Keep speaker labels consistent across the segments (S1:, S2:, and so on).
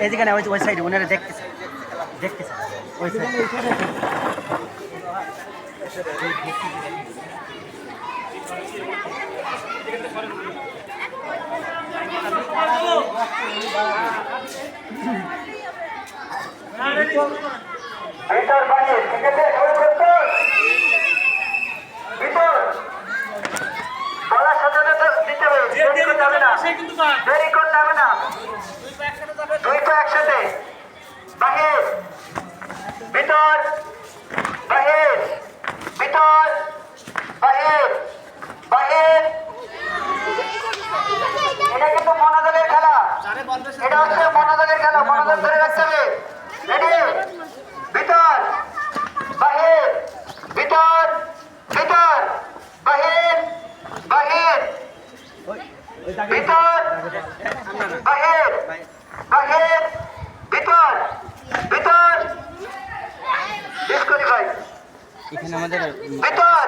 S1: এইদিকে না ওই সাইডে ওনারা দেখতেছে দেখতেছে ওই সাইডে
S2: ভিতর বাহির ঠিক আছে সবাই প্রস্তুত ভিতর বলার সাথে সাথে দিতে হবে দেরি করতে হবে না দেরি করতে হবে না দুই পা একসাথে বাহির ভিতর বাহির ভিতর বাহির বাহির এটা কিন্তু মনোযোগের খেলা এটা হচ্ছে মনোযোগের খেলা মনোযোগ ধরে রাখতে হবে রেডি ভিতর বাহির ভিতর ভিতর বাহির বাহির ভিতর বাহির বাহির ভিতর ভিতর ডিসকোয়ালিফাই
S1: এখানে আমাদের
S2: ভিতর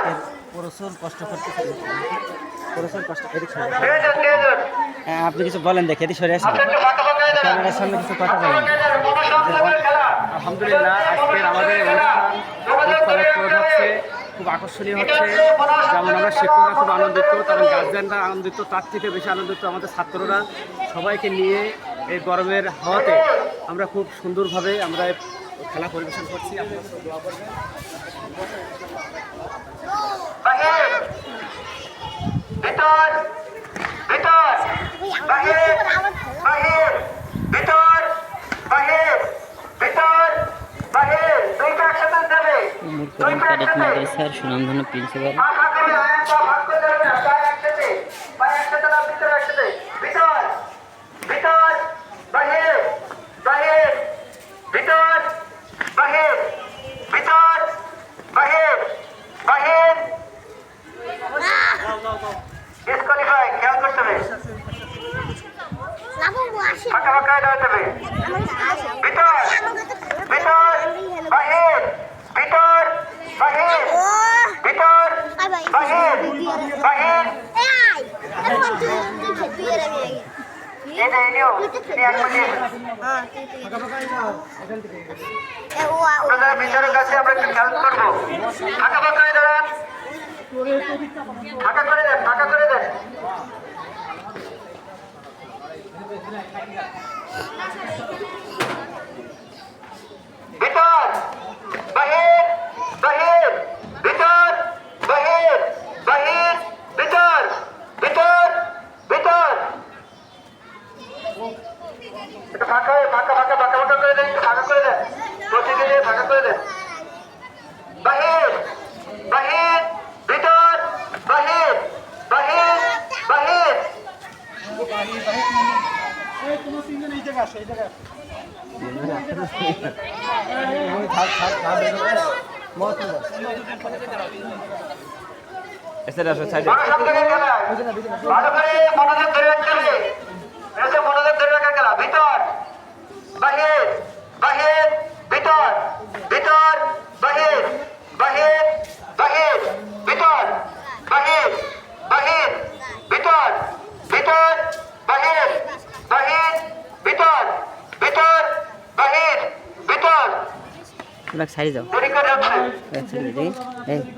S1: প্রচুর কষ্ট করতে প্রচুর কষ্ট এদিক
S2: নিয়োজন নিয়োজন
S1: হ্যাঁ আপনি কিছু বলেন দেখে এদিক সরে আসেন
S2: আপনাকে ফাঁকা ফাঁকা দেন
S1: ক্যামেরার সামনে কিছু কথা বলেন
S2: মনোসংযোগের খেলা
S1: আলহামদুলিল্লাহ আজকের আমাদের অনুষ্ঠান খুব ফলপ্রদ হচ্ছে খুব আকর্ষণীয় হচ্ছে যেমন আমরা শিক্ষকরা খুব আনন্দিত তেমন গার্জিয়ানরা আনন্দিত তার থেকে বেশি আনন্দিত আমাদের ছাত্ররা সবাইকে নিয়ে এই গরমের হাওয়াতে আমরা খুব সুন্দরভাবে আমরা খেলা পরিবেশন করছি আপনারা সব দোয়া করবেন
S2: বাহির ভিতর ভিতর বাহির বাহির ভিতর বাহির ভিতর বাহির দুইটা একসাথে দেবে
S3: মুরকরম ক্যাডেট মাদ্রাসার সুনামধন্য প্রিন্সিপাল
S2: ভাগ করে আয়াত ভাগ করে দেবে না পায়ে একসাথে না ভিতর একসাথে ভিতর ভিতর বাহির বাহির ভিতর বাহির ভিতর বাহির বাহির ডিসকোয়ালিফাই খেয়াল করতে হবে ফাঁকা ফাঁকা দাঁড়াতে হবে ভিতর ভিতর বাহির ভিতর বাহির ভিতর বাহির বাহির এটা এনিও তিনি এক মিনিট আপনারা ভিতরের কাছে আমরা একটু খেয়াল করবো ফাঁকা ফাঁকা দাঁড়ান ফাঁকা করে দেন ফাঁকা করে দেন ভিতর বাহির বাহির ভিতর বাহির বাহির ভিতর ভিতর ভিতর এটা ফাঁকা ফাঁকা ফাঁকা ফাঁকা ফাঁকা করে দেন ফাঁকা করে দেন প্রতিদিনে ফাঁকা করে দেন বাহির বাহির ভিতর বাহির বাহির বাহির মনোসংযোগের খেলা ভালো করে মনোযোগ ধরে রাখতে হবে মনোযোগ ধরে রাখার খেলা ভিতর বাহির বাহির ভিতর ভিতর বাহির বাহির বাহির ভিতর বাহির বাহির ভিতর ভিতর বাহির বাহির ভিতর ভিতর বাহির ভিতর
S3: সাইড যাও
S2: দেরি করে যাচ্ছে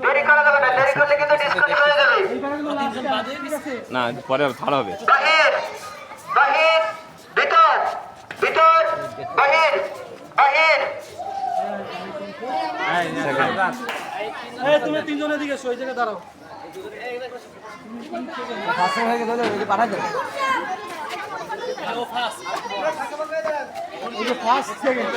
S2: দেরি করা যাবে না দেরি করলে কিন্তু ডিসকোয়ালিফাই হয়ে যাবে
S4: না পরে ভালো হবে
S2: বাহির বাহির ভিতর ভিতর বাহির বাহির
S1: তুমি তিনজনের দিকে ওই জায়গায় দাঁড়াও ফার্স্ট সেকেন্ড